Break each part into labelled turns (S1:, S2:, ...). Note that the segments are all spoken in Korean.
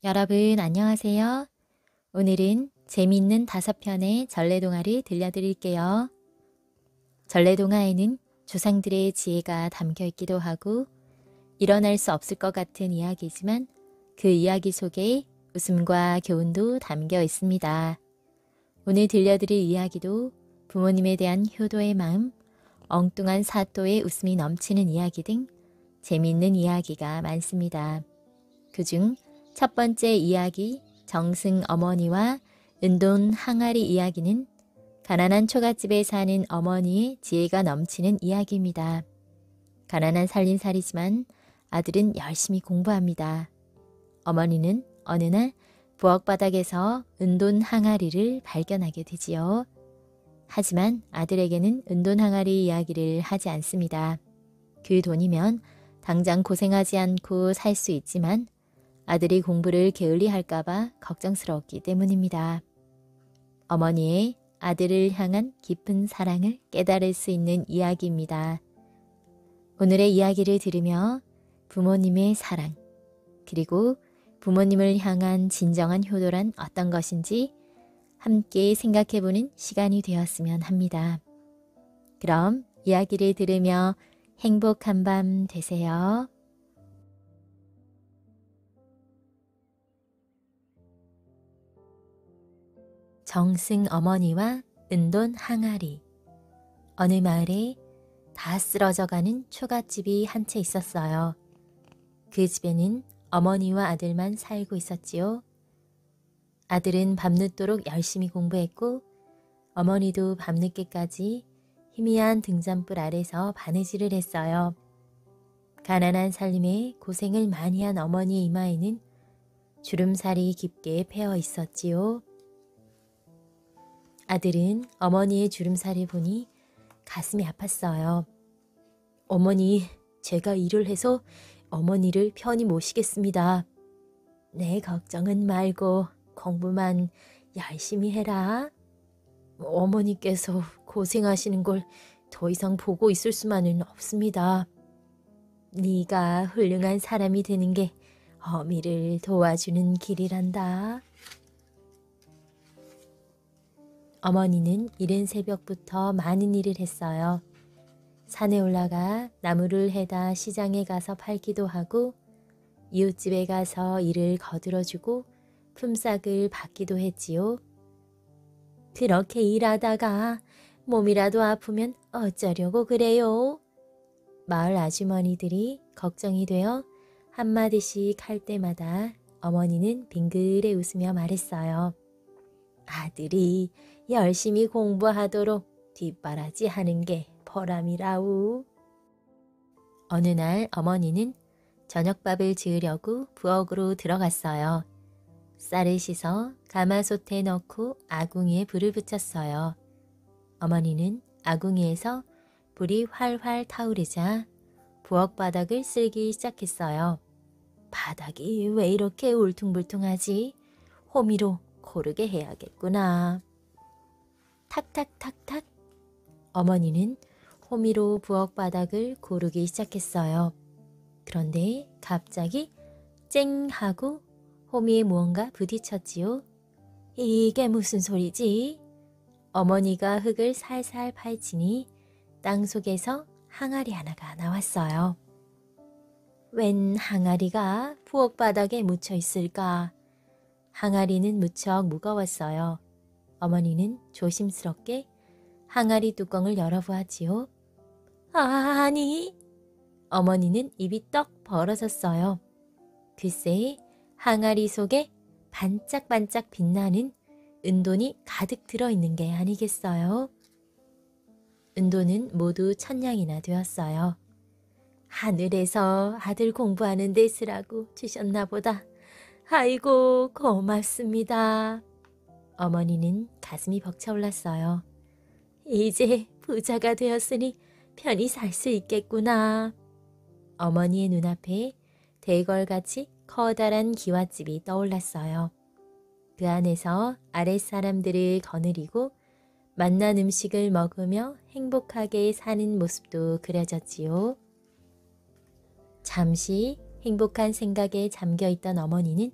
S1: 여러분 안녕하세요. 오늘은 재미있는 5편의 전래동화를 들려드릴게요. 전래동화에는 조상들의 지혜가 담겨 있기도 하고 일어날 수 없을 것 같은 이야기지만 그 이야기 속에 웃음과 교훈도 담겨 있습니다. 오늘 들려드릴 이야기도 부모님에 대한 효도의 마음, 엉뚱한 사또의 웃음이 넘치는 이야기 등 재미있는 이야기가 많습니다. 그중 첫 번째 이야기 정승 어머니와 은돈 항아리 이야기는 가난한 초가집에 사는 어머니의 지혜가 넘치는 이야기입니다. 가난한 살림살이지만 아들은 열심히 공부합니다. 어머니는 어느 날 부엌바닥에서 은돈 항아리를 발견하게 되지요. 하지만 아들에게는 은돈 항아리 이야기를 하지 않습니다. 그 돈이면 당장 고생하지 않고 살 수 있지만 아들이 공부를 게을리할까봐 걱정스러웠기 때문입니다. 어머니의 아들을 향한 깊은 사랑을 깨달을 수 있는 이야기입니다. 오늘의 이야기를 들으며 부모님의 사랑, 그리고 부모님을 향한 진정한 효도란 어떤 것인지 함께 생각해보는 시간이 되었으면 합니다. 그럼 이야기를 들으며 행복한 밤 되세요. 정승 어머니와 은돈 항아리. 어느 마을에 다 쓰러져가는 초가집이 한 채 있었어요. 그 집에는 어머니와 아들만 살고 있었지요. 아들은 밤늦도록 열심히 공부했고 어머니도 밤늦게까지 희미한 등잔불 아래서 바느질을 했어요. 가난한 살림에 고생을 많이 한 어머니의 이마에는 주름살이 깊게 패어 있었지요. 아들은 어머니의 주름살을 보니 가슴이 아팠어요. 어머니, 제가 일을 해서 어머니를 편히 모시겠습니다. 내 걱정은 말고 공부만 열심히 해라. 어머니께서 고생하시는 걸 더 이상 보고 있을 수만은 없습니다. 네가 훌륭한 사람이 되는 게 어미를 도와주는 길이란다. 어머니는 이른 새벽부터 많은 일을 했어요. 산에 올라가 나무를 해다 시장에 가서 팔기도 하고 이웃집에 가서 일을 거들어주고 품삯을 받기도 했지요. 그렇게 일하다가 몸이라도 아프면 어쩌려고 그래요? 마을 아주머니들이 걱정이 되어 한마디씩 할 때마다 어머니는 빙그레 웃으며 말했어요. 아들이 열심히 공부하도록 뒷바라지 하는 게 보람이라우. 어느 날 어머니는 저녁밥을 지으려고 부엌으로 들어갔어요. 쌀을 씻어 가마솥에 넣고 아궁이에 불을 붙였어요. 어머니는 아궁이에서 불이 활활 타오르자 부엌 바닥을 쓸기 시작했어요. 바닥이 왜 이렇게 울퉁불퉁하지? 호미로 고르게 해야겠구나. 탁탁탁탁. 어머니는 호미로 부엌 바닥을 고르기 시작했어요. 그런데 갑자기 쨍 하고 호미에 무언가 부딪혔지요. 이게 무슨 소리지? 어머니가 흙을 살살 파헤치니 땅속에서 항아리 하나가 나왔어요. 웬 항아리가 부엌 바닥에 묻혀 있을까? 항아리는 무척 무거웠어요. 어머니는 조심스럽게 항아리 뚜껑을 열어보았지요. 아니! 어머니는 입이 떡 벌어졌어요. 글쎄, 항아리 속에 반짝반짝 빛나는 은돈이 가득 들어있는 게 아니겠어요? 은돈은 모두 1000냥이나 되었어요. 하늘에서 아들 공부하는 데 쓰라고 주셨나 보다. 아이고, 고맙습니다. 어머니는 가슴이 벅차올랐어요. 이제 부자가 되었으니 편히 살 수 있겠구나. 어머니의 눈앞에 대궐같이 커다란 기와집이 떠올랐어요. 그 안에서 아랫사람들을 거느리고 맛난 음식을 먹으며 행복하게 사는 모습도 그려졌지요. 잠시 행복한 생각에 잠겨있던 어머니는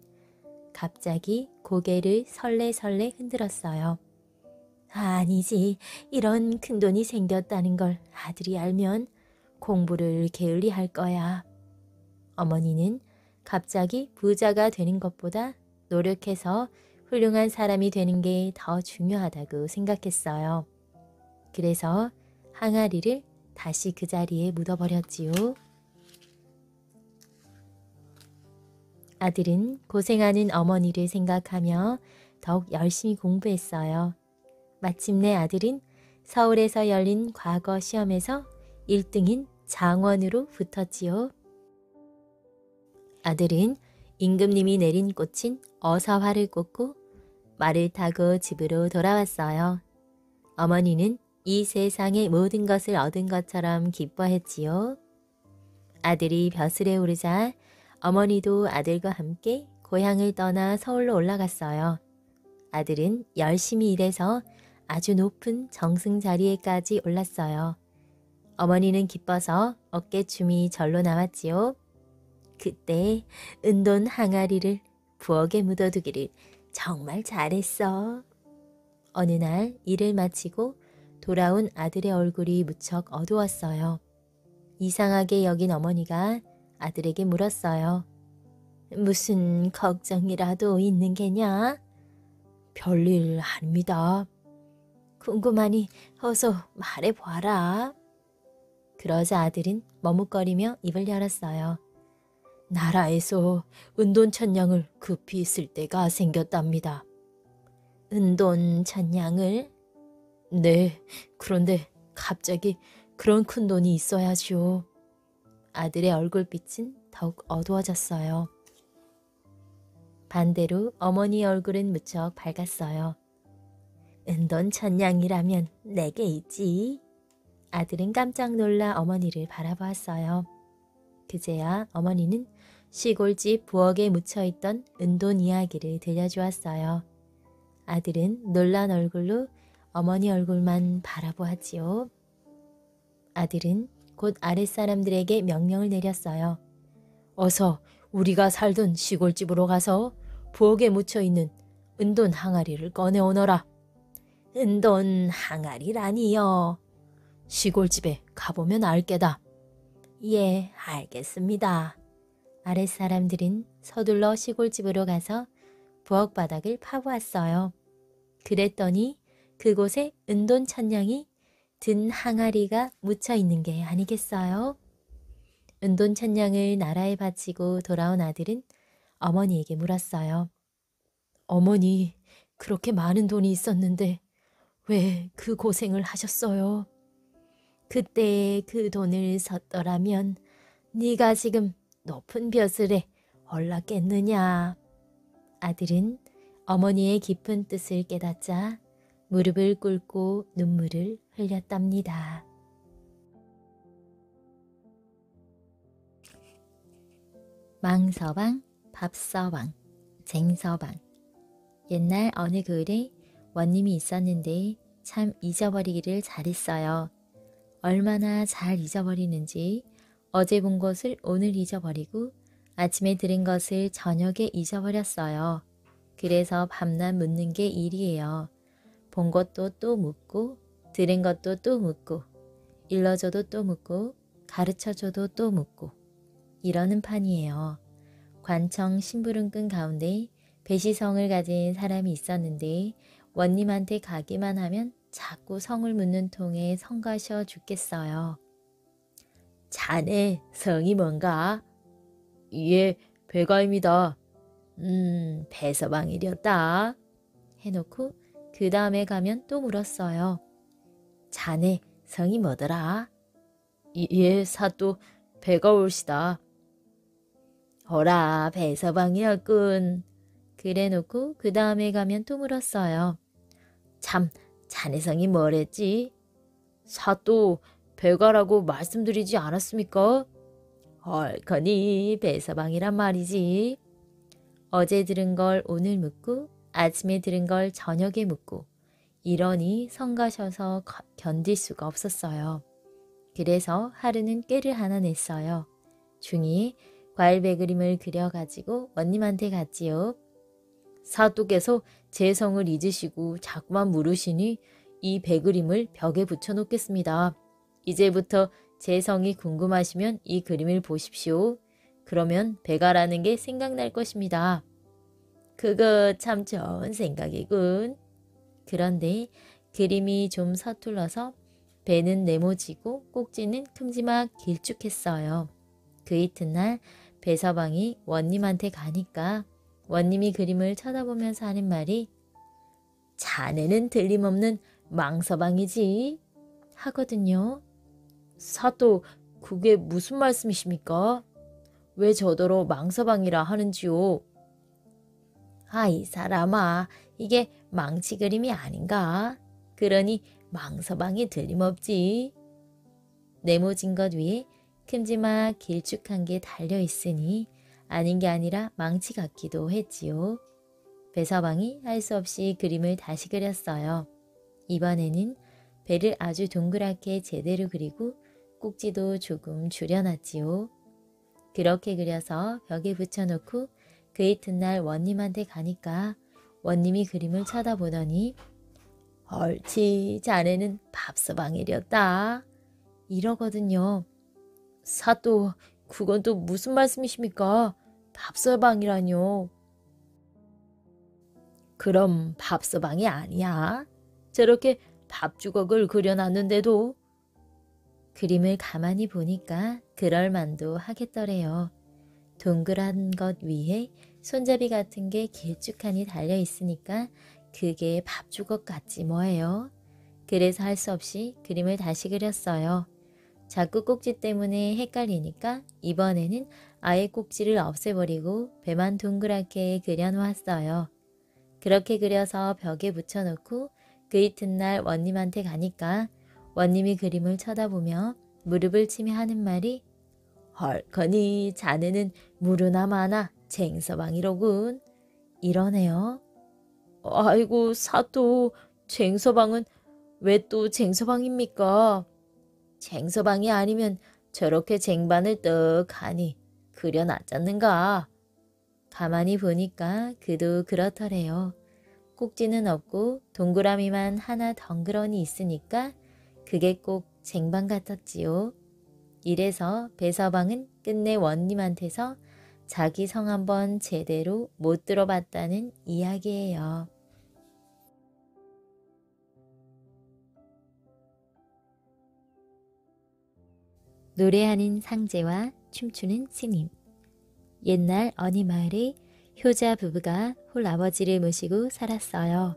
S1: 갑자기 고개를 설레설레 흔들었어요. 아니지, 이런 큰돈이 생겼다는 걸 아들이 알면 공부를 게을리할 거야. 어머니는 갑자기 부자가 되는 것보다 노력해서 훌륭한 사람이 되는 게 더 중요하다고 생각했어요. 그래서 항아리를 다시 그 자리에 묻어버렸지요. 아들은 고생하는 어머니를 생각하며 더욱 열심히 공부했어요. 마침내 아들은 서울에서 열린 과거 시험에서 1등인 장원으로 붙었지요. 아들은 임금님이 내린 꽃인 어사화를 꽂고 말을 타고 집으로 돌아왔어요. 어머니는 이 세상의 모든 것을 얻은 것처럼 기뻐했지요. 아들이 벼슬에 오르자 어머니도 아들과 함께 고향을 떠나 서울로 올라갔어요. 아들은 열심히 일해서 아주 높은 정승 자리에까지 올랐어요. 어머니는 기뻐서 어깨춤이 절로 나왔지요. 그때 은돈 항아리를 부엌에 묻어두기를 정말 잘했어. 어느 날 일을 마치고 돌아온 아들의 얼굴이 무척 어두웠어요. 이상하게 여긴 어머니가 아들에게 물었어요. 무슨 걱정이라도 있는 게냐? 별일 아닙니다. 궁금하니 어서 말해봐라. 그러자 아들은 머뭇거리며 입을 열었어요. 나라에서 은돈천냥을 급히 쓸 때가 생겼답니다. 은돈천냥을? 네, 그런데 갑자기 그런 큰 돈이 있어야죠. 아들의 얼굴빛은 더욱 어두워졌어요. 반대로 어머니의 얼굴은 무척 밝았어요. 은돈천냥이라면 내게 있지. 아들은 깜짝 놀라 어머니를 바라보았어요. 그제야 어머니는 시골집 부엌에 묻혀있던 은돈 이야기를 들려주었어요. 아들은 놀란 얼굴로 어머니 얼굴만 바라보았지요. 아들은 곧 아랫사람들에게 명령을 내렸어요. 어서 우리가 살던 시골집으로 가서 부엌에 묻혀있는 은돈 항아리를 꺼내오너라. 은돈 항아리라니요. 시골집에 가보면 알게다. 예, 알겠습니다. 아랫사람들은 서둘러 시골집으로 가서 부엌 바닥을 파보았어요. 그랬더니 그곳에 은돈천냥이 든 항아리가 묻혀있는 게 아니겠어요? 은돈천냥을 나라에 바치고 돌아온 아들은 어머니에게 물었어요. 어머니, 그렇게 많은 돈이 있었는데 왜 그 고생을 하셨어요? 그때 그 돈을 썼더라면 네가 지금 높은 벼슬에 올랐겠느냐. 아들은 어머니의 깊은 뜻을 깨닫자 무릎을 꿇고 눈물을 흘렸답니다. 망서방, 밥서방, 쟁서방. 옛날 어느 글에 원님이 있었는데 참 잊어버리기를 잘했어요. 얼마나 잘 잊어버리는지 어제 본 것을 오늘 잊어버리고 아침에 들은 것을 저녁에 잊어버렸어요. 그래서 밤낮 묻는 게 일이에요. 본 것도 또 묻고 들은 것도 또 묻고 일러줘도 또 묻고 가르쳐줘도 또 묻고 이러는 판이에요. 관청 심부름꾼 가운데 배시성을 가진 사람이 있었는데 원님한테 가기만 하면 자꾸 성을 묻는 통에 성가셔 죽겠어요. 자네 성이 뭔가? 예, 배가입니다. 배서방이렸다. 해놓고 그 다음에 가면 또 물었어요. 자네 성이 뭐더라? 예, 사또 배가 올시다. 어라, 배서방이었군. 그래놓고 그 다음에 가면 또 물었어요. 참, 자네 성이 뭐랬지? 사또 배가라고 말씀드리지 않았습니까? 헐커니 배서방이란 말이지. 어제 들은 걸 오늘 묻고 아침에 들은 걸 저녁에 묻고 이러니 성가셔서 견딜 수가 없었어요. 그래서 하루는 꾀를 하나 냈어요. 중이에 과일배 그림을 그려가지고 원님한테 갔지요. 사또께서 제 성을 잊으시고 자꾸만 물으시니 이 배그림을 벽에 붙여놓겠습니다. 이제부터 제 성이 궁금하시면 이 그림을 보십시오. 그러면 배가라는 게 생각날 것입니다. 그거 참 좋은 생각이군. 그런데 그림이 좀 서툴러서 배는 네모지고 꼭지는 큼지막 길쭉했어요. 그 이튿날 배서방이 원님한테 가니까 원님이 그림을 쳐다보면서 하는 말이 자네는 틀림없는 망서방이지 하거든요. 사또, 그게 무슨 말씀이십니까? 왜 저더러 망서방이라 하는지요? 이 사람아, 이게 망치 그림이 아닌가? 그러니 망서방이 틀림없지. 네모진 것 위에 큼지막 길쭉한 게 달려있으니 아닌 게 아니라 망치 같기도 했지요. 배서방이 할 수 없이 그림을 다시 그렸어요. 이번에는 배를 아주 동그랗게 제대로 그리고 꼭지도 조금 줄여놨지요. 그렇게 그려서 벽에 붙여놓고 그 이튿날 원님한테 가니까 원님이 그림을 쳐다보더니 옳지, 자네는 밥서방이렸다 이러거든요. 사또, 그건 또 무슨 말씀이십니까? 밥서방이라뇨. 그럼 밥서방이 아니야. 저렇게 밥주걱을 그려놨는데도. 그림을 가만히 보니까 그럴만도 하겠더래요. 동그란 것 위에 손잡이 같은 게 길쭉하니 달려있으니까 그게 밥주걱 같지 뭐예요. 그래서 할 수 없이 그림을 다시 그렸어요. 자꾸 꼭지 때문에 헷갈리니까 이번에는 아예 꼭지를 없애버리고 배만 동그랗게 그려놓았어요. 그렇게 그려서 벽에 붙여놓고 그 이튿날 원님한테 가니까 원님이 그림을 쳐다보며 무릎을 치며 하는 말이 헐커니 자네는 무르나 마나 쟁서방이로군 이러네요. 아이고 사또, 쟁서방은 왜 또 쟁서방입니까? 쟁서방이 아니면 저렇게 쟁반을 떡하니 그려놨잖는가. 가만히 보니까 그도 그렇더래요. 꼭지는 없고 동그라미만 하나 덩그러니 있으니까 그게 꼭 쟁반 같았지요. 이래서 배서방은 끝내 원님한테서 자기 성 한번 제대로 못 들어봤다는 이야기예요. 노래하는 상제와 춤추는 스님. 옛날 어느 마을에 효자 부부가 홀아버지를 모시고 살았어요.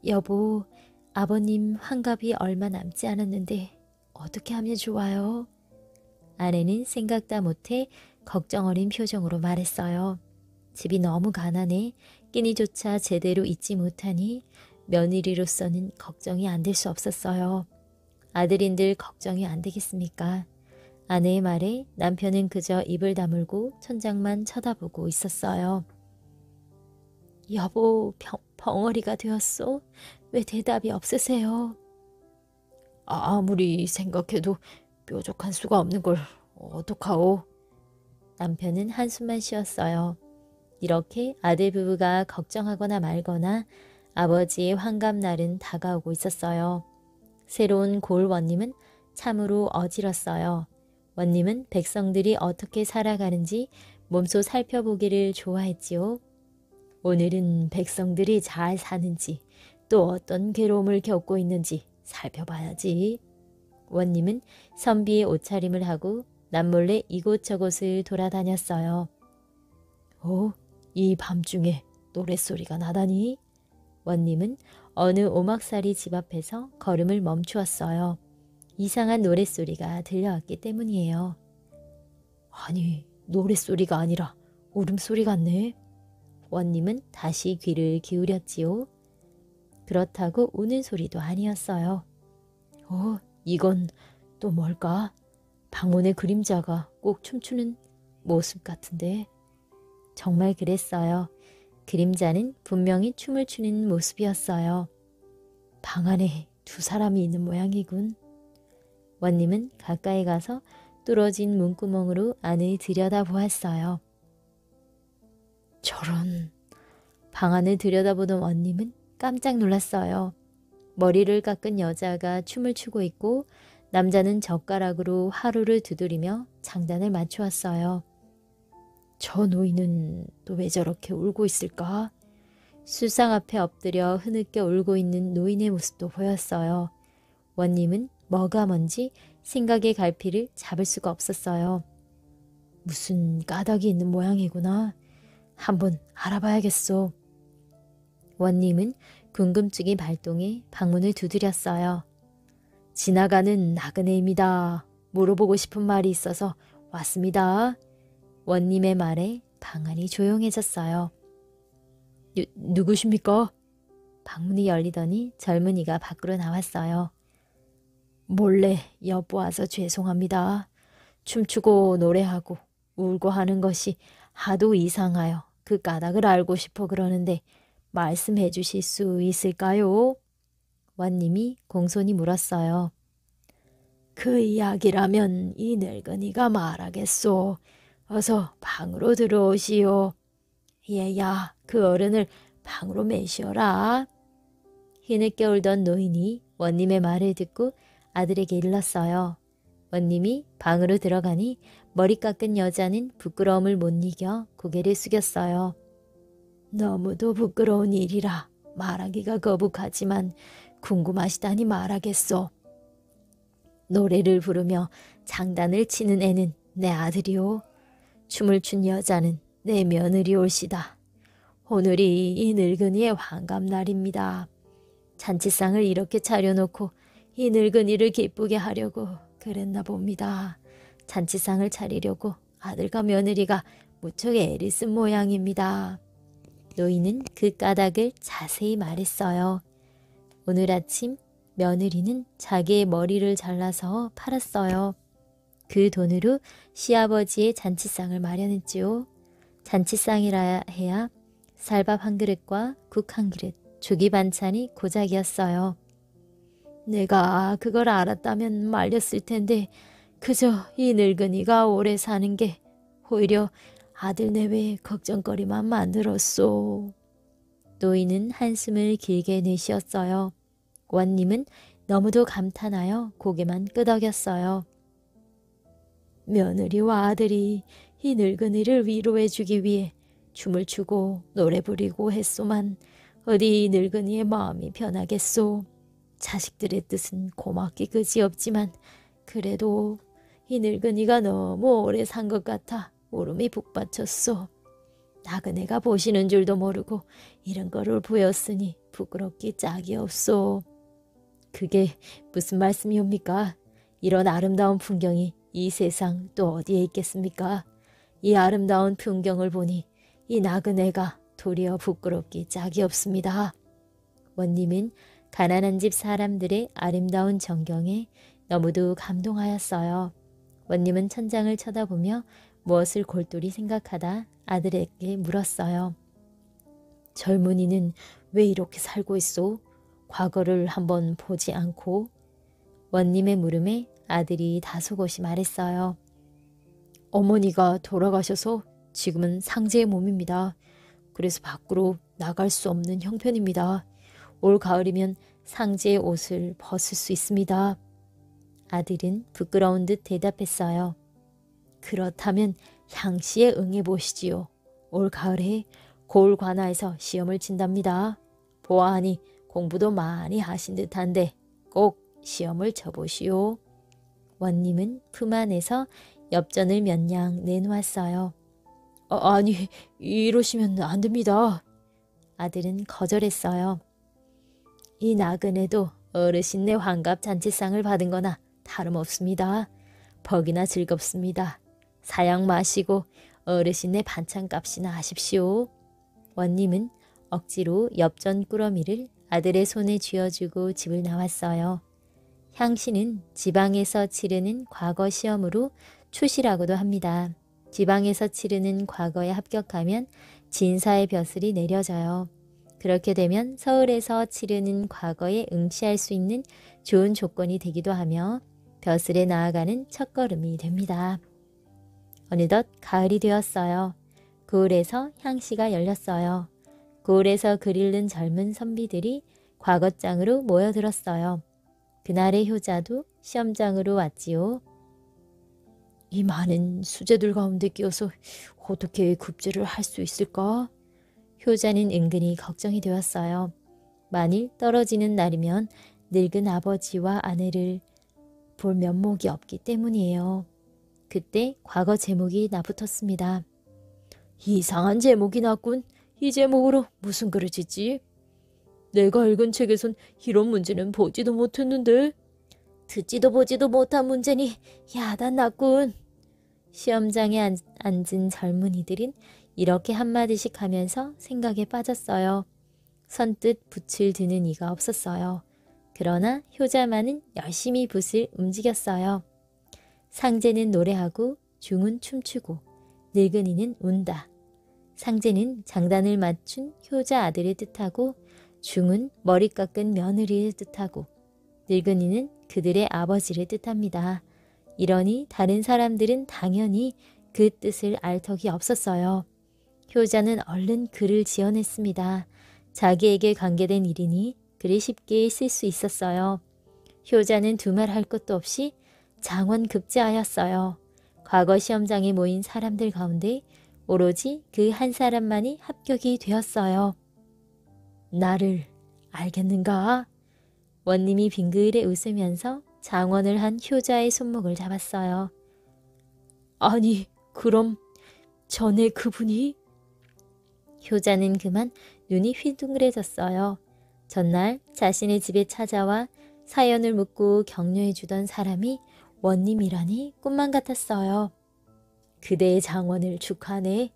S1: 여보, 아버님 환갑이 얼마 남지 않았는데 어떻게 하면 좋아요? 아내는 생각다 못해 걱정 어린 표정으로 말했어요. 집이 너무 가난해 끼니조차 제대로 잊지 못하니 며느리로서는 걱정이 안 될 수 없었어요. 아들인들 걱정이 안 되겠습니까? 아내의 말에 남편은 그저 입을 다물고 천장만 쳐다보고 있었어요. 여보, 벙어리가 되었소? 왜 대답이 없으세요? 아무리 생각해도 뾰족한 수가 없는 걸 어떡하오? 남편은 한숨만 쉬었어요. 이렇게 아들 부부가 걱정하거나 말거나 아버지의 환갑날은 다가오고 있었어요. 새로운 골 원님은 참으로 어지렀어요. 원님은 백성들이 어떻게 살아가는지 몸소 살펴보기를 좋아했지요. 오늘은 백성들이 잘 사는지 또 어떤 괴로움을 겪고 있는지 살펴봐야지. 원님은 선비의 옷차림을 하고 남몰래 이곳저곳을 돌아다녔어요. 이 밤중에 노랫소리가 나다니? 원님은 어느 오막살이 집 앞에서 걸음을 멈추었어요. 이상한 노랫소리가 들려왔기 때문이에요. 아니, 노랫소리가 아니라 울음소리 같네. 원님은 다시 귀를 기울였지요. 그렇다고 우는 소리도 아니었어요. 이건 또 뭘까? 방문의 그림자가 꼭 춤추는 모습 같은데. 정말 그랬어요. 그림자는 분명히 춤을 추는 모습이었어요. 방 안에 두 사람이 있는 모양이군. 원님은 가까이 가서 뚫어진 문구멍으로 안을 들여다보았어요. 저런, 방안을 들여다보던 원님은 깜짝 놀랐어요. 머리를 깎은 여자가 춤을 추고 있고 남자는 젓가락으로 화루를 두드리며 장단을 맞추었어요. 저 노인은 또 왜 저렇게 울고 있을까? 술상 앞에 엎드려 흐느껴 울고 있는 노인의 모습도 보였어요. 원님은 뭐가 뭔지 생각의 갈피를 잡을 수가 없었어요. 무슨 까닭이 있는 모양이구나. 한번 알아봐야겠소. 원님은 궁금증이 발동해 방문을 두드렸어요. 지나가는 나그네입니다. 물어보고 싶은 말이 있어서 왔습니다. 원님의 말에 방안이 조용해졌어요. 누구십니까? 방문이 열리더니 젊은이가 밖으로 나왔어요. 몰래 엿보아서 죄송합니다. 춤추고 노래하고 울고 하는 것이 하도 이상하여 그 까닭을 알고 싶어 그러는데 말씀해 주실 수 있을까요? 원님이 공손히 물었어요. 그 이야기라면 이 늙은이가 말하겠소. 어서 방으로 들어오시오. 얘야, 그 어른을 방으로 매시어라. 힘있게 울던 노인이 원님의 말을 듣고 아들에게 일렀어요. 원님이 방으로 들어가니 머리 깎은 여자는 부끄러움을 못 이겨 고개를 숙였어요. 너무도 부끄러운 일이라 말하기가 거북하지만 궁금하시다니 말하겠소. 노래를 부르며 장단을 치는 애는 내 아들이오. 춤을 춘 여자는 내 며느리 올시다. 오늘이 이 늙은이의 환갑날입니다. 잔치상을 이렇게 차려놓고 이 늙은이를 기쁘게 하려고 그랬나 봅니다. 잔치상을 차리려고 아들과 며느리가 무척 애를 쓴 모양입니다. 노인은 그 까닭을 자세히 말했어요. 오늘 아침 며느리는 자기의 머리를 잘라서 팔았어요. 그 돈으로 시아버지의 잔치상을 마련했지요. 잔치상이라 해야 쌀밥 한 그릇과 국 한 그릇, 조기 반찬이 고작이었어요. 내가 그걸 알았다면 말렸을 텐데 그저 이 늙은이가 오래 사는 게 오히려 아들 내외의 걱정거리만 만들었소. 노인은 한숨을 길게 내쉬었어요. 원님은 너무도 감탄하여 고개만 끄덕였어요. 며느리와 아들이 이 늙은이를 위로해주기 위해 춤을 추고 노래 부리고 했소만 어디 이 늙은이의 마음이 변하겠소. 자식들의 뜻은 고맙기 그지없지만 그래도 이 늙은이가 너무 오래 산 것 같아 울음이 북받쳤소. 나그네가 보시는 줄도 모르고 이런 거를 보였으니 부끄럽기 짝이 없소. 그게 무슨 말씀이옵니까? 이런 아름다운 풍경이 이 세상 또 어디에 있겠습니까? 이 아름다운 풍경을 보니 이 나그네가 도리어 부끄럽기 짝이 없습니다. 원님은 가난한 집 사람들의 아름다운 전경에 너무도 감동하였어요. 원님은 천장을 쳐다보며 무엇을 골똘히 생각하다 아들에게 물었어요. 젊은이는 왜 이렇게 살고 있소? 과거를 한번 보지 않고. 원님의 물음에 아들이 다소곳이 말했어요. 어머니가 돌아가셔서 지금은 상제의 몸입니다. 그래서 밖으로 나갈 수 없는 형편입니다. 올 가을이면 상제의 옷을 벗을 수 있습니다. 아들은 부끄러운 듯 대답했어요. 그렇다면 향씨에 응해보시지요. 올 가을에 고을 관아에서 시험을 친답니다. 보아하니 공부도 많이 하신 듯한데 꼭 시험을 쳐보시오. 원님은 품 안에서 엽전을 몇 냥 내놓았어요. 아니, 이러시면 안 됩니다. 아들은 거절했어요. 이 나그네도 어르신네 환갑 잔치상을 받은 거나 다름없습니다. 퍽이나 즐겁습니다. 사양 마시고 어르신네 반찬값이나 하십시오. 원님은 억지로 엽전 꾸러미를 아들의 손에 쥐어주고 집을 나왔어요. 향씨는 지방에서 치르는 과거 시험으로 추시라고도 합니다. 지방에서 치르는 과거에 합격하면 진사의 벼슬이 내려져요. 그렇게 되면 서울에서 치르는 과거에 응시할 수 있는 좋은 조건이 되기도 하며 벼슬에 나아가는 첫걸음이 됩니다. 어느덧 가을이 되었어요. 고을에서 향씨가 열렸어요. 고을에서 글 읽는 젊은 선비들이 과거장으로 모여들었어요. 그날의 효자도 시험장으로 왔지요. 이 많은 수재들 가운데 끼어서 어떻게 급제를 할 수 있을까? 효자는 은근히 걱정이 되었어요. 만일 떨어지는 날이면 늙은 아버지와 아내를 볼 면목이 없기 때문이에요. 그때 과거 제목이 나붙었습니다. 이상한 제목이 났군. 이 제목으로 무슨 글을 짓지? 내가 읽은 책에선 이런 문제는 보지도 못했는데. 듣지도 보지도 못한 문제니 야단났군. 시험장에 앉은 젊은이들은 이렇게 한마디씩 하면서 생각에 빠졌어요. 선뜻 붓을 드는 이가 없었어요. 그러나 효자만은 열심히 붓을 움직였어요. 상제는 노래하고 중은 춤추고 늙은이는 운다. 상제는 장단을 맞춘 효자 아들을 뜻하고 중은 머리 깎은 며느리를 뜻하고 늙은이는 그들의 아버지를 뜻합니다. 이러니 다른 사람들은 당연히 그 뜻을 알 턱이 없었어요. 효자는 얼른 글을 지어냈습니다. 자기에게 관계된 일이니 글을 쉽게 쓸 수 있었어요. 효자는 두말할 것도 없이 장원급제하였어요. 과거 시험장에 모인 사람들 가운데 오로지 그 한 사람만이 합격이 되었어요. 나를 알겠는가? 원님이 빙그레 웃으면서 장원을 한 효자의 손목을 잡았어요. 아니, 그럼 전에 그분이? 효자는 그만 눈이 휘둥그레졌어요. 전날 자신의 집에 찾아와 사연을 묻고 격려해 주던 사람이 원님이라니 꿈만 같았어요. 그대의 장원을 축하하네.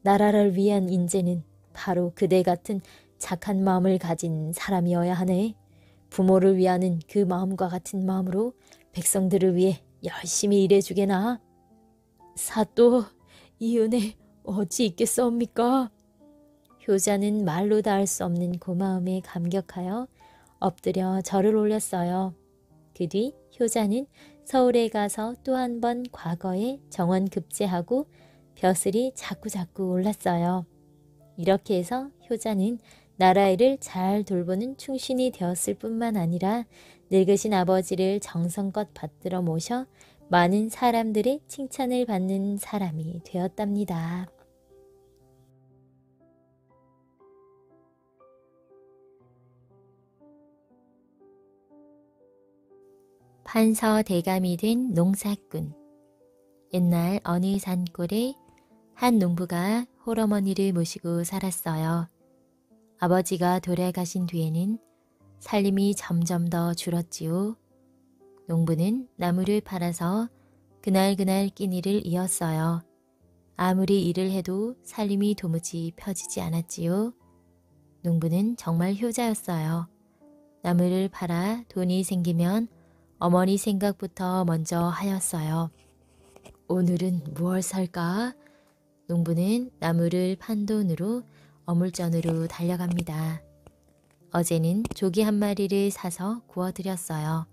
S1: 나라를 위한 인재는 바로 그대 같은 착한 마음을 가진 사람이어야 하네. 부모를 위하는 그 마음과 같은 마음으로 백성들을 위해 열심히 일해주게나. 사또, 이 은혜 어찌 있겠사옵니까? 효자는 말로 다 할 수 없는 고마움에 감격하여 엎드려 절을 올렸어요. 그 뒤 효자는 서울에 가서 또 한 번 과거에 정원급제하고 벼슬이 자꾸자꾸 올랐어요. 이렇게 해서 효자는 나라 일을 잘 돌보는 충신이 되었을 뿐만 아니라 늙으신 아버지를 정성껏 받들어 모셔 많은 사람들의 칭찬을 받는 사람이 되었답니다. 판서 대감이 된 농사꾼. 옛날 어느 산골에 한 농부가 홀어머니를 모시고 살았어요. 아버지가 돌아가신 뒤에는 살림이 점점 더 줄었지요. 농부는 나무를 팔아서 그날그날 끼니를 이었어요. 아무리 일을 해도 살림이 도무지 펴지지 않았지요. 농부는 정말 효자였어요. 나무를 팔아 돈이 생기면 어머니 생각부터 먼저 하였어요. 오늘은 무얼 살까? 농부는 나무를 판 돈으로 어물전으로 달려갑니다. 어제는 조기 한 마리를 사서 구워드렸어요.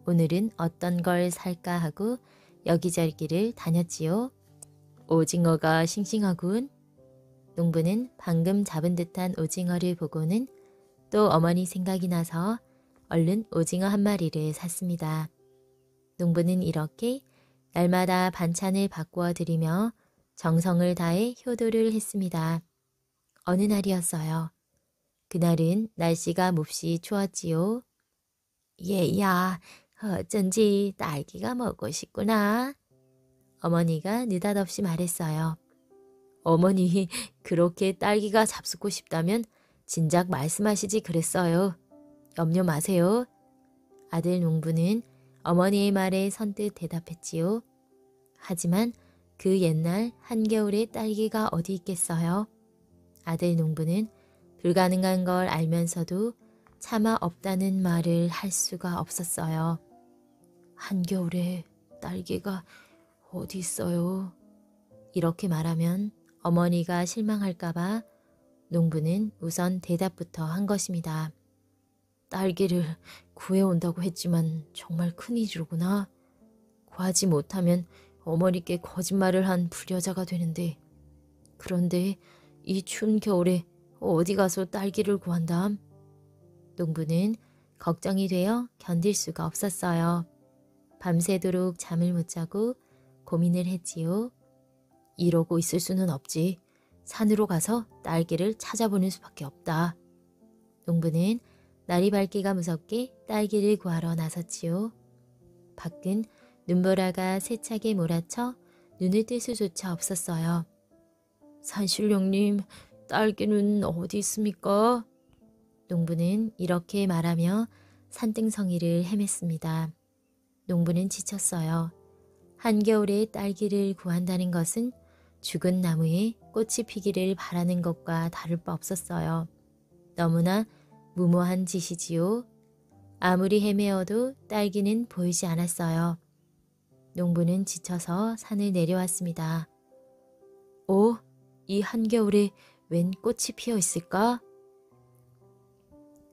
S1: 오늘은 어떤 걸 살까 하고 여기저기를 다녔지요. 오징어가 싱싱하군. 농부는 방금 잡은 듯한 오징어를 보고는 또 어머니 생각이 나서 얼른 오징어 한 마리를 샀습니다. 농부는 이렇게 날마다 반찬을 바꾸어 드리며 정성을 다해 효도를 했습니다. 어느 날이었어요. 그날은 날씨가 몹시 추웠지요. 얘야, 어쩐지 딸기가 먹고 싶구나. 어머니가 느닷없이 말했어요. 어머니, 그렇게 딸기가 잡수고 싶다면 진작 말씀하시지 그랬어요. 염려 마세요. 아들 농부는 어머니의 말에 선뜻 대답했지요. 하지만 그 옛날 한겨울에 딸기가 어디 있겠어요. 아들 농부는 불가능한 걸 알면서도 차마 없다는 말을 할 수가 없었어요. 한겨울에 딸기가 어디 있어요? 이렇게 말하면 어머니가 실망할까봐 농부는 우선 대답부터 한 것입니다. 딸기를 구해온다고 했지만 정말 큰일이로구나. 구하지 못하면 어머니께 거짓말을 한 불효자가 되는데, 그런데 이 추운 겨울에 어디 가서 딸기를 구한담? 농부는 걱정이 되어 견딜 수가 없었어요. 밤새도록 잠을 못 자고 고민을 했지요. 이러고 있을 수는 없지. 산으로 가서 딸기를 찾아보는 수밖에 없다. 농부는 날이 밝기가 무섭게 딸기를 구하러 나섰지요. 밖은 눈보라가 세차게 몰아쳐 눈을 뜰 수조차 없었어요. 산신령님, 딸기는 어디 있습니까? 농부는 이렇게 말하며 산등성이를 헤맸습니다. 농부는 지쳤어요. 한겨울에 딸기를 구한다는 것은 죽은 나무에 꽃이 피기를 바라는 것과 다를 바 없었어요. 너무나 무모한 짓이지요. 아무리 헤매어도 딸기는 보이지 않았어요. 농부는 지쳐서 산을 내려왔습니다. 오, 이 한겨울에 웬 꽃이 피어 있을까?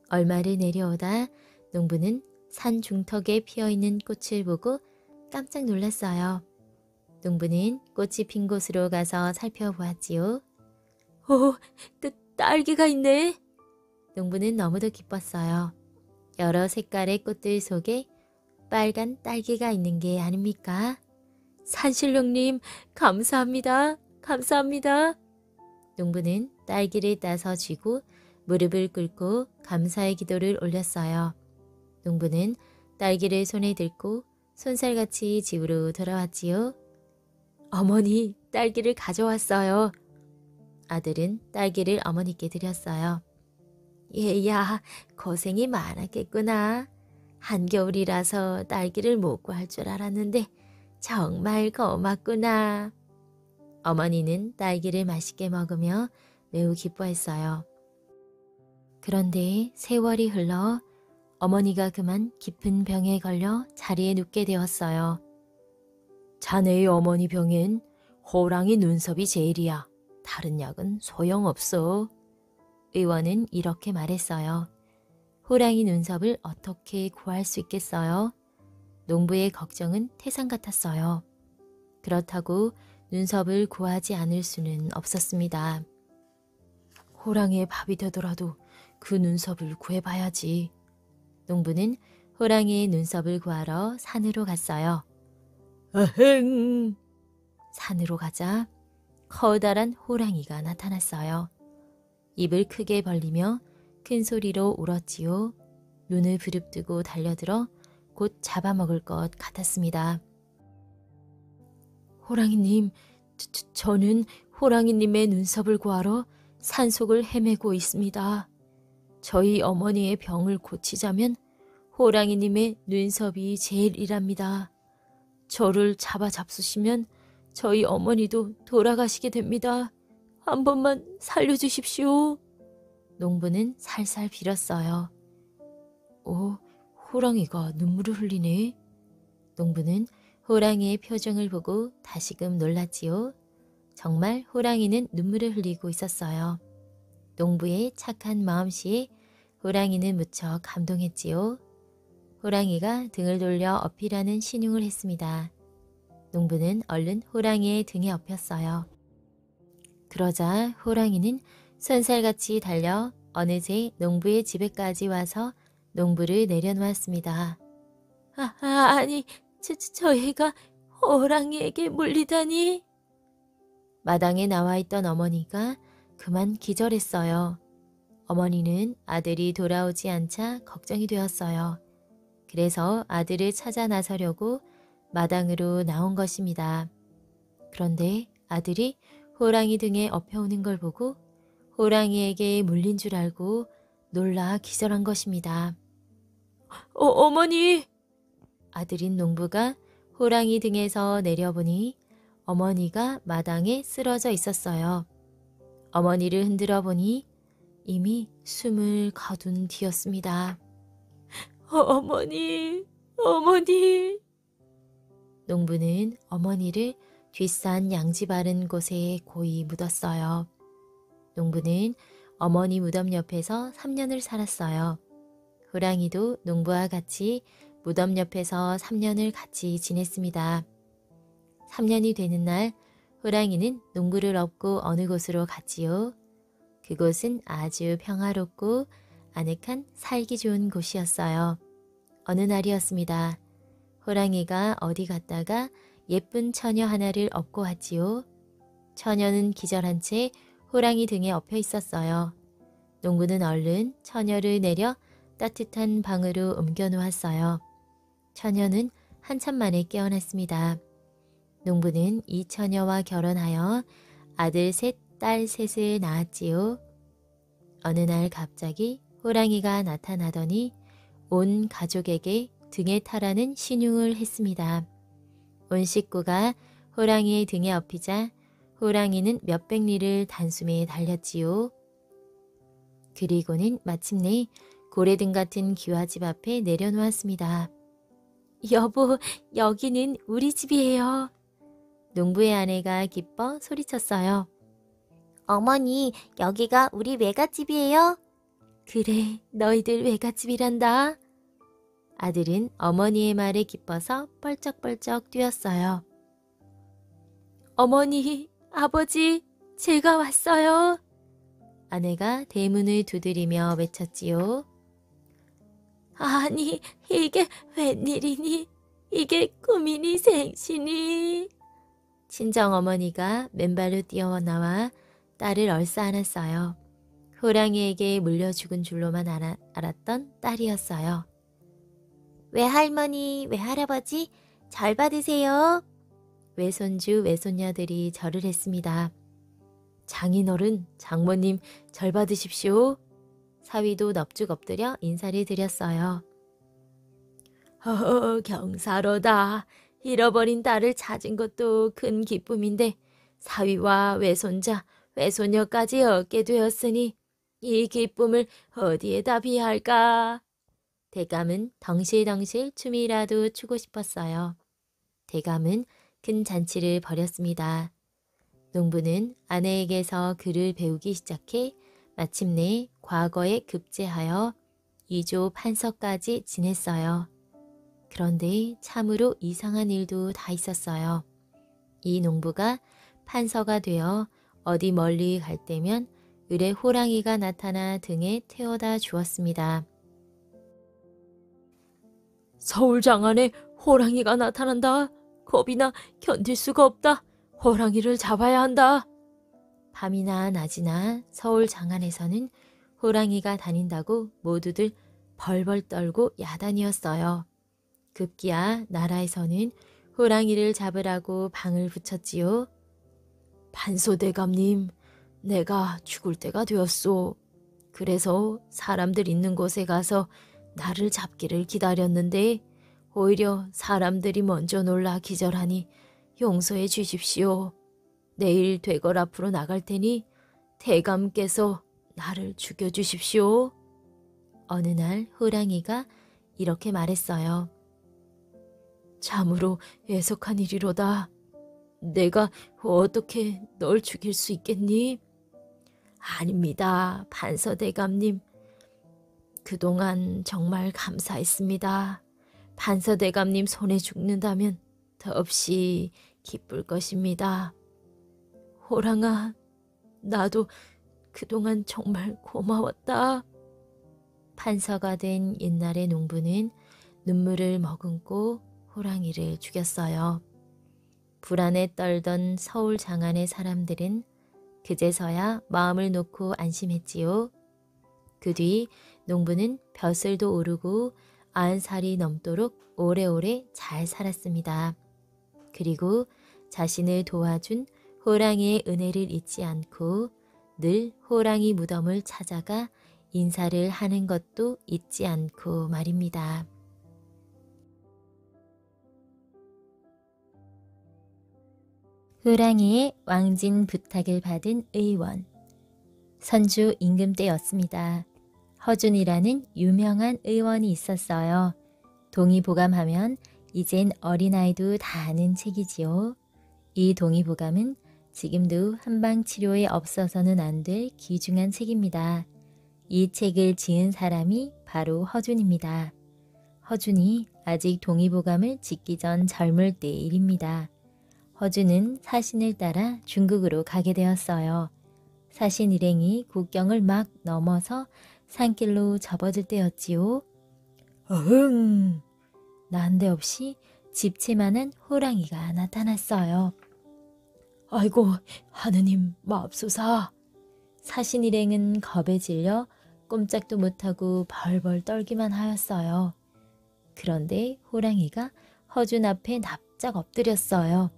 S1: 얼마를 내려오다 농부는 산 중턱에 피어있는 꽃을 보고 깜짝 놀랐어요. 농부는 꽃이 핀 곳으로 가서 살펴보았지요. 오, 딸기가 있네. 농부는 너무도 기뻤어요. 여러 색깔의 꽃들 속에 빨간 딸기가 있는 게 아닙니까? 산신령님, 감사합니다. 감사합니다. 농부는 딸기를 따서 쥐고 무릎을 꿇고 감사의 기도를 올렸어요. 농부는 딸기를 손에 들고 손살같이 집으로 돌아왔지요. 어머니, 딸기를 가져왔어요. 아들은 딸기를 어머니께 드렸어요. 얘야, 고생이 많았겠구나. 한겨울이라서 딸기를 못 구할 줄 알았는데 정말 고맙구나. 어머니는 딸기를 맛있게 먹으며 매우 기뻐했어요. 그런데 세월이 흘러 어머니가 그만 깊은 병에 걸려 자리에 눕게 되었어요. 자네의 어머니 병엔 호랑이 눈썹이 제일이야. 다른 약은 소용없어. 의원은 이렇게 말했어요. 호랑이 눈썹을 어떻게 구할 수 있겠어요? 농부의 걱정은 태산 같았어요. 그렇다고 눈썹을 구하지 않을 수는 없었습니다. 호랑이의 밥이 되더라도 그 눈썹을 구해봐야지. 농부는 호랑이의 눈썹을 구하러 산으로 갔어요. 아행! 산으로 가자 커다란 호랑이가 나타났어요. 입을 크게 벌리며 큰 소리로 울었지요. 눈을 부릅뜨고 달려들어 곧 잡아먹을 것 같았습니다. 호랑이님, 저는 호랑이님의 눈썹을 구하러 산속을 헤매고 있습니다. 저희 어머니의 병을 고치자면 호랑이님의 눈썹이 제일이랍니다. 저를 잡수시면 저희 어머니도 돌아가시게 됩니다. 한 번만 살려주십시오. 농부는 살살 빌었어요. 오, 호랑이가 눈물을 흘리네. 농부는 호랑이의 표정을 보고 다시금 놀랐지요. 정말 호랑이는 눈물을 흘리고 있었어요. 농부의 착한 마음씨에 호랑이는 무척 감동했지요. 호랑이가 등을 돌려 업히라는 신용을 했습니다. 농부는 얼른 호랑이의 등에 업혔어요. 그러자 호랑이는 손살같이 달려 어느새 농부의 집에까지 와서 농부를 내려놓았습니다. 아니, 저 애가 호랑이에게 물리다니. 마당에 나와 있던 어머니가 그만 기절했어요. 어머니는 아들이 돌아오지 않자 걱정이 되었어요. 그래서 아들을 찾아 나서려고 마당으로 나온 것입니다. 그런데 아들이 호랑이 등에 엎여오는 걸 보고 호랑이에게 물린 줄 알고 놀라 기절한 것입니다. 어머니! 아들인 농부가 호랑이 등에서 내려보니 어머니가 마당에 쓰러져 있었어요. 어머니를 흔들어 보니 이미 숨을 거둔 뒤였습니다. 어머니! 농부는 어머니를 뒷산 양지 바른 곳에 고이 묻었어요. 농부는 어머니 무덤 옆에서 3년을 살았어요. 호랑이도 농부와 같이 무덤 옆에서 3년을 같이 지냈습니다. 3년이 되는 날 호랑이는 농부를 업고 어느 곳으로 갔지요. 그곳은 아주 평화롭고 아늑한 살기 좋은 곳이었어요. 어느 날이었습니다. 호랑이가 어디 갔다가 예쁜 처녀 하나를 업고 왔지요. 처녀는 기절한 채 호랑이 등에 엎여 있었어요. 농부는 얼른 처녀를 내려 따뜻한 방으로 옮겨 놓았어요. 처녀는 한참 만에 깨어났습니다. 농부는 이 처녀와 결혼하여 아들 셋, 딸 셋을 낳았지요. 어느 날 갑자기 호랑이가 나타나더니 온 가족에게 등에 타라는 신용을 했습니다. 온 식구가 호랑이의 등에 엎이자 호랑이는 몇백 리를 단숨에 달렸지요. 그리고는 마침내 고래등 같은 기와집 앞에 내려놓았습니다. 여보, 여기는 우리 집이에요. 농부의 아내가 기뻐 소리쳤어요. 어머니, 여기가 우리 외갓집이에요? 그래, 너희들 외갓집이란다. 아들은 어머니의 말에 기뻐서 뻘쩍뻘쩍 뛰었어요. 어머니, 아버지, 제가 왔어요. 아내가 대문을 두드리며 외쳤지요. 아니, 이게 웬일이니? 이게 꿈이니 생시니? 친정어머니가 맨발로 뛰어나와 딸을 얼싸안았어요. 호랑이에게 물려 죽은 줄로만 알았던 딸이었어요. 외할머니, 외할아버지, 절 받으세요. 외손주, 외손녀들이 절을 했습니다. 장인어른, 장모님, 절 받으십시오. 사위도 넙죽 엎드려 인사를 드렸어요. 경사로다. 잃어버린 딸을 찾은 것도 큰 기쁨인데 사위와 외손자, 외손녀까지 얻게 되었으니 이 기쁨을 어디에다 비할까? 대감은 덩실덩실 춤이라도 추고 싶었어요. 대감은 큰 잔치를 벌였습니다. 농부는 아내에게서 글을 배우기 시작해 마침내 과거에 급제하여 2조 판서까지 지냈어요. 그런데 참으로 이상한 일도 다 있었어요. 이 농부가 판서가 되어 어디 멀리 갈 때면 을에 호랑이가 나타나 등에 태워다 주었습니다. 서울 장안에 호랑이가 나타난다. 겁이나 견딜 수가 없다. 호랑이를 잡아야 한다. 밤이나 낮이나 서울 장안에서는 호랑이가 다닌다고 모두들 벌벌 떨고 야단이었어요. 급기야 나라에서는 호랑이를 잡으라고 방을 붙였지요. 판소대감님, 내가 죽을 때가 되었소. 그래서 사람들 있는 곳에 가서 나를 잡기를 기다렸는데 오히려 사람들이 먼저 놀라 기절하니 용서해 주십시오. 내일 되걸 앞으로 나갈 테니 대감께서 나를 죽여주십시오. 어느 날 호랑이가 이렇게 말했어요. 참으로 애석한 일이로다. 내가 어떻게 널 죽일 수 있겠니? 아닙니다, 판서대감님. 그동안 정말 감사했습니다. 판서대감님 손에 죽는다면 더없이 기쁠 것입니다. 호랑아, 나도 그동안 정말 고마웠다. 판서가 된 옛날의 농부는 눈물을 머금고 호랑이를 죽였어요. 불안에 떨던 서울 장안의 사람들은 그제서야 마음을 놓고 안심했지요. 그 뒤 농부는 벼슬도 오르고 90살이 넘도록 오래오래 잘 살았습니다. 그리고 자신을 도와준 호랑이의 은혜를 잊지 않고 늘 호랑이 무덤을 찾아가 인사를 하는 것도 잊지 않고 말입니다. 호랑이의 왕진 부탁을 받은 의원. 선주 임금 때였습니다. 허준이라는 유명한 의원이 있었어요. 동의보감하면 이젠 어린아이도 다 아는 책이지요. 이 동의보감은 지금도 한방치료에 없어서는 안 될 귀중한 책입니다. 이 책을 지은 사람이 바로 허준입니다. 허준이 아직 동의보감을 짓기 전 젊을 때의 일입니다. 허준은 사신을 따라 중국으로 가게 되었어요. 사신 일행이 국경을 막 넘어서 산길로 접어들 때였지요. 어흥! 난데없이 집채만한 호랑이가 나타났어요. 아이고, 하느님 마옵소사. 사신 일행은 겁에 질려 꼼짝도 못하고 벌벌 떨기만 하였어요. 그런데 호랑이가 허준 앞에 납작 엎드렸어요.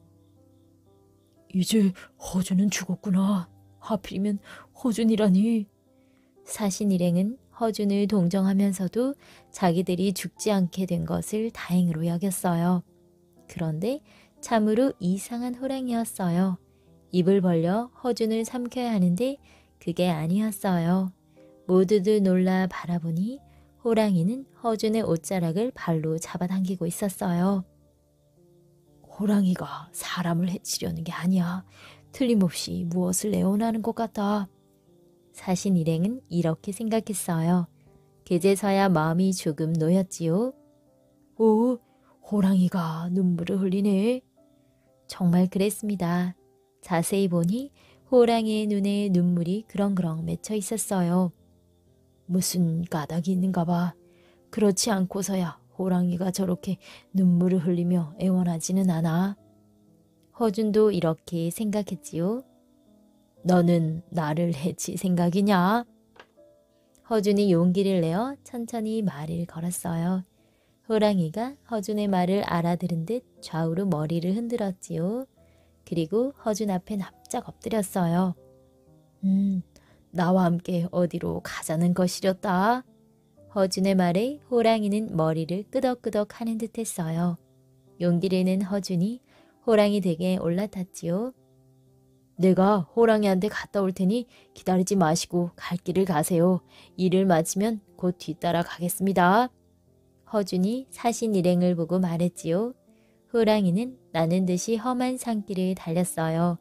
S1: 이제 허준은 죽었구나. 하필이면 허준이라니. 사신 일행은 허준을 동정하면서도 자기들이 죽지 않게 된 것을 다행으로 여겼어요. 그런데 참으로 이상한 호랑이였어요. 입을 벌려 허준을 삼켜야 하는데 그게 아니었어요. 모두들 놀라 바라보니 호랑이는 허준의 옷자락을 발로 잡아당기고 있었어요. 호랑이가 사람을 해치려는 게 아니야. 틀림없이 무엇을 애원하는 것 같아. 사신 일행은 이렇게 생각했어요. 그제서야 마음이 조금 놓였지요. 오, 호랑이가 눈물을 흘리네. 정말 그랬습니다. 자세히 보니 호랑이의 눈에 눈물이 그렁그렁 맺혀 있었어요. 무슨 까닭이 있는가 봐. 그렇지 않고서야 호랑이가 저렇게 눈물을 흘리며 애원하지는 않아. 허준도 이렇게 생각했지요. 너는 나를 해칠 생각이냐? 허준이 용기를 내어 천천히 말을 걸었어요. 호랑이가 허준의 말을 알아들은 듯 좌우로 머리를 흔들었지요. 그리고 허준 앞에 납작 엎드렸어요. 나와 함께 어디로 가자는 것이렸다. 허준의 말에 호랑이는 머리를 끄덕끄덕 하는 듯 했어요. 용기를 낸 허준이 호랑이 댁에 올라탔지요. 내가 호랑이한테 갔다 올 테니 기다리지 마시고 갈 길을 가세요. 일을 마치면 곧 뒤따라 가겠습니다. 허준이 사신 일행을 보고 말했지요. 호랑이는 나는 듯이 험한 산길을 달렸어요.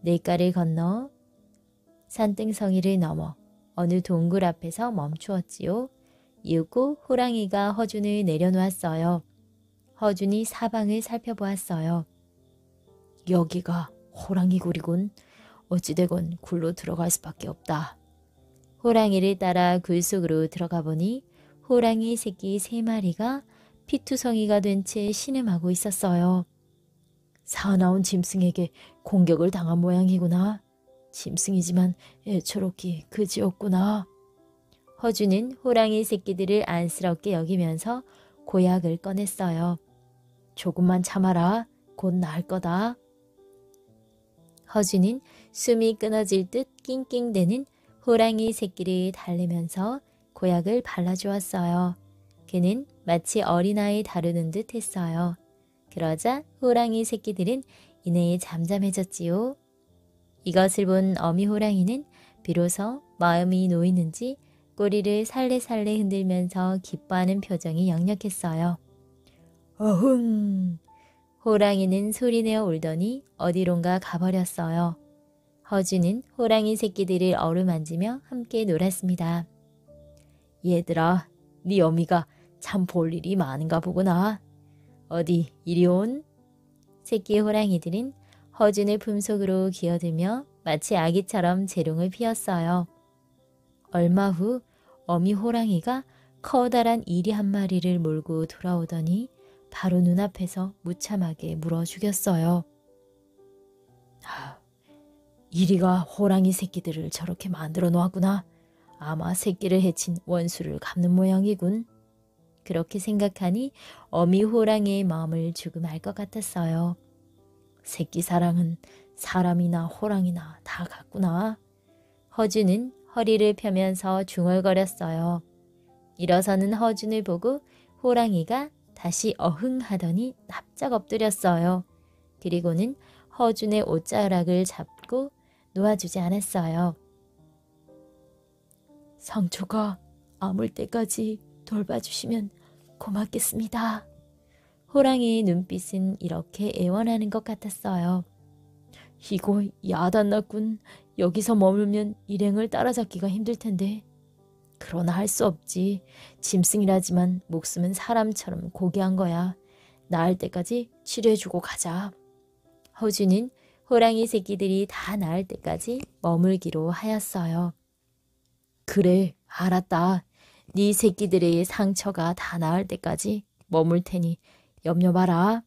S1: 냇가를 건너 산등성이를 넘어 어느 동굴 앞에서 멈추었지요. 이윽고 호랑이가 허준을 내려놓았어요. 허준이 사방을 살펴보았어요. 여기가 호랑이 굴이군. 어찌되건 굴로 들어갈 수밖에 없다. 호랑이를 따라 굴 속으로 들어가 보니 호랑이 새끼 3마리가 피투성이가 된 채 신음하고 있었어요. 사나운 짐승에게 공격을 당한 모양이구나. 짐승이지만 애처롭기 그지없구나. 허준은 호랑이 새끼들을 안쓰럽게 여기면서 고약을 꺼냈어요. 조금만 참아라. 곧 나을 거다. 허준은 숨이 끊어질 듯 낑낑대는 호랑이 새끼를 달래면서 고약을 발라주었어요. 그는 마치 어린아이 다루는 듯 했어요. 그러자 호랑이 새끼들은 이내에 잠잠해졌지요. 이것을 본 어미 호랑이는 비로소 마음이 놓이는지 꼬리를 살레살레 흔들면서 기뻐하는 표정이 역력했어요. 어흥! 호랑이는 소리내어 울더니 어디론가 가버렸어요. 허준은 호랑이 새끼들을 어루만지며 함께 놀았습니다. 얘들아, 네 어미가 참 볼 일이 많은가 보구나. 어디 이리 온? 새끼 호랑이들은 허준의 품속으로 기어들며 마치 아기처럼 재롱을 피웠어요. 얼마 후 어미 호랑이가 커다란 이리 한 마리를 몰고 돌아오더니 바로 눈앞에서 무참하게 물어 죽였어요. 이리가 호랑이 새끼들을 저렇게 만들어 놓았구나. 아마 새끼를 해친 원수를 갚는 모양이군. 그렇게 생각하니 어미 호랑이의 마음을 조금 알 것 같았어요. 새끼 사랑은 사람이나 호랑이나 다 같구나. 허준은 허리를 펴면서 중얼거렸어요. 일어서는 허준을 보고 호랑이가 다시 어흥하더니 납작 엎드렸어요. 그리고는 허준의 옷자락을 잡고 놓아주지 않았어요. 상처가 아물 때까지 돌봐주시면 고맙겠습니다. 호랑이의 눈빛은 이렇게 애원하는 것 같았어요. 이거 야단났군. 여기서 머물면 일행을 따라잡기가 힘들 텐데. 그러나 할 수 없지. 짐승이라지만 목숨은 사람처럼 고귀한 거야. 나을 때까지 치료해주고 가자. 허준은 호랑이 새끼들이 다 나을 때까지 머물기로 하였어요. 그래, 알았다. 네 새끼들의 상처가 다 나을 때까지 머물 테니 염려 마라.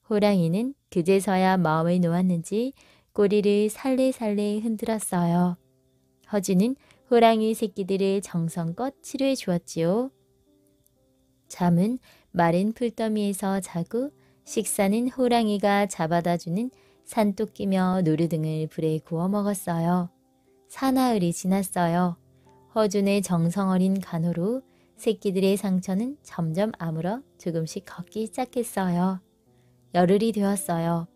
S1: 호랑이는 그제서야 마음을 놓았는지 꼬리를 살래살래 흔들었어요. 허주는 호랑이 새끼들을 정성껏 치료해 주었지요. 잠은 마른 풀더미에서 자고 식사는 호랑이가 잡아다 주는 산토끼며 노루등을 불에 구워 먹었어요. 사나흘이 지났어요. 허준의 정성어린 간호로 새끼들의 상처는 점점 아물어 조금씩 걷기 시작했어요. 열흘이 되었어요.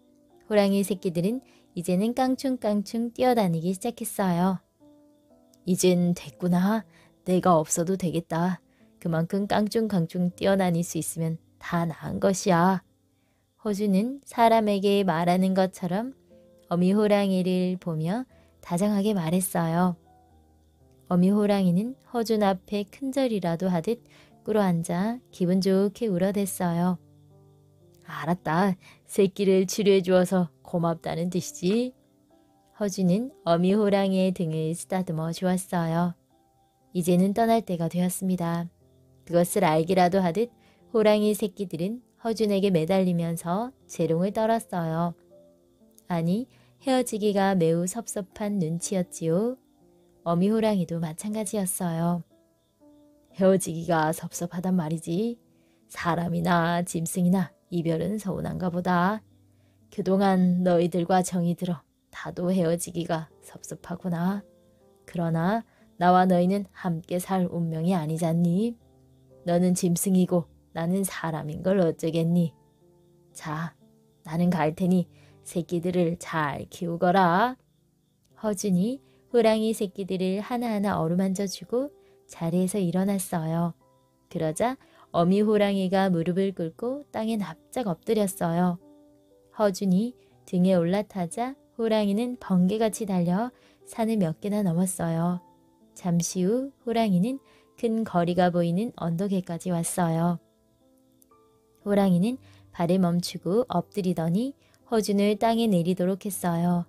S1: 호랑이 새끼들은 이제는 깡충깡충 뛰어다니기 시작했어요. 이젠 됐구나. 내가 없어도 되겠다. 그만큼 깡충깡충 뛰어다닐 수 있으면 다 나은 것이야. 허준은 사람에게 말하는 것처럼 어미 호랑이를 보며 다정하게 말했어요. 어미 호랑이는 허준 앞에 큰절이라도 하듯 꿇어앉아 기분 좋게 울어댔어요. 알았다. 새끼를 치료해 주어서 고맙다는 뜻이지. 허준은 어미 호랑이의 등을 쓰다듬어 주었어요. 이제는 떠날 때가 되었습니다. 그것을 알기라도 하듯 호랑이 새끼들은 허준에게 매달리면서 재롱을 떨었어요. 아니, 헤어지기가 매우 섭섭한 눈치였지요. 어미 호랑이도 마찬가지였어요. 헤어지기가 섭섭하단 말이지. 사람이나 짐승이나 이별은 서운한가 보다. 그동안 너희들과 정이 들어 다도 헤어지기가 섭섭하구나. 그러나 나와 너희는 함께 살 운명이 아니잖니. 너는 짐승이고 나는 사람인 걸 어쩌겠니. 자, 나는 갈 테니 새끼들을 잘 키우거라. 허준이 호랑이 새끼들을 하나하나 어루만져주고 자리에서 일어났어요. 그러자 어미 호랑이가 무릎을 꿇고 땅에 납작 엎드렸어요. 허준이 등에 올라타자 호랑이는 번개같이 달려 산을 몇 개나 넘었어요. 잠시 후 호랑이는 큰 거리가 보이는 언덕에까지 왔어요. 호랑이는 발을 멈추고 엎드리더니 허준을 땅에 내리도록 했어요.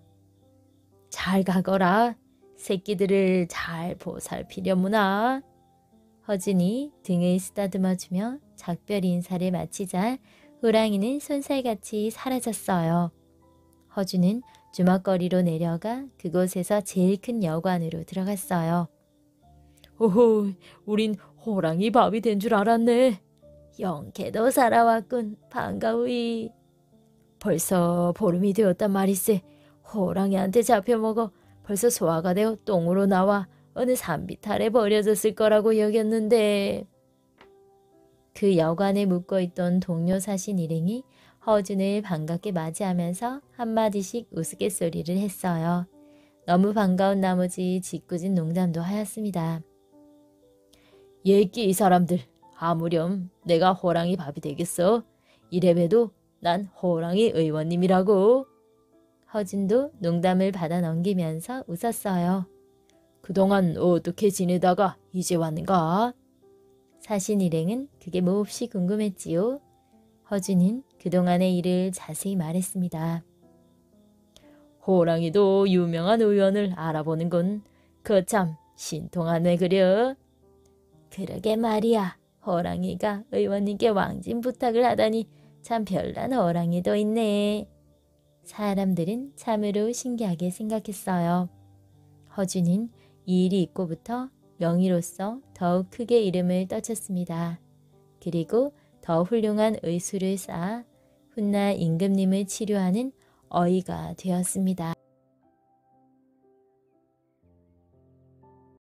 S1: 잘 가거라. 새끼들을 잘 보살피려무나. 허준이 등을 쓰다듬어주며 작별 인사를 마치자 호랑이는 손살같이 사라졌어요. 허준은 주먹거리로 내려가 그곳에서 제일 큰 여관으로 들어갔어요. 오호, 우린 호랑이 밥이 된 줄 알았네. 영케도 살아왔군. 반가우이. 벌써 보름이 되었단 말이세. 호랑이한테 잡혀먹어 벌써 소화가 되어 똥으로 나와 어느 산비탈에 버려졌을 거라고 여겼는데. 그 여관에 묵고있던 동료 사신 일행이 허준을 반갑게 맞이하면서 한마디씩 우스갯소리를 했어요. 너무 반가운 나머지 짓궂은 농담도 하였습니다. 예끼 이 사람들, 아무렴 내가 호랑이 밥이 되겠어. 이래봬도 난 호랑이 의원님이라고. 허준도 농담을 받아 넘기면서 웃었어요. 그동안 어떻게 지내다가 이제 왔는가? 사신 일행은 그게 몹시 궁금했지요. 허준은 그동안의 일을 자세히 말했습니다. 호랑이도 유명한 의원을 알아보는군. 거참 신통하네 그려. 그러게 말이야. 호랑이가 의원님께 왕진 부탁을 하다니 참 별난 호랑이도 있네. 사람들은 참으로 신기하게 생각했어요. 허준은 이 일이 있고부터 명의로서 더욱 크게 이름을 떨쳤습니다. 그리고 더 훌륭한 의술을 쌓아 훗날 임금님을 치료하는 어이가 되었습니다.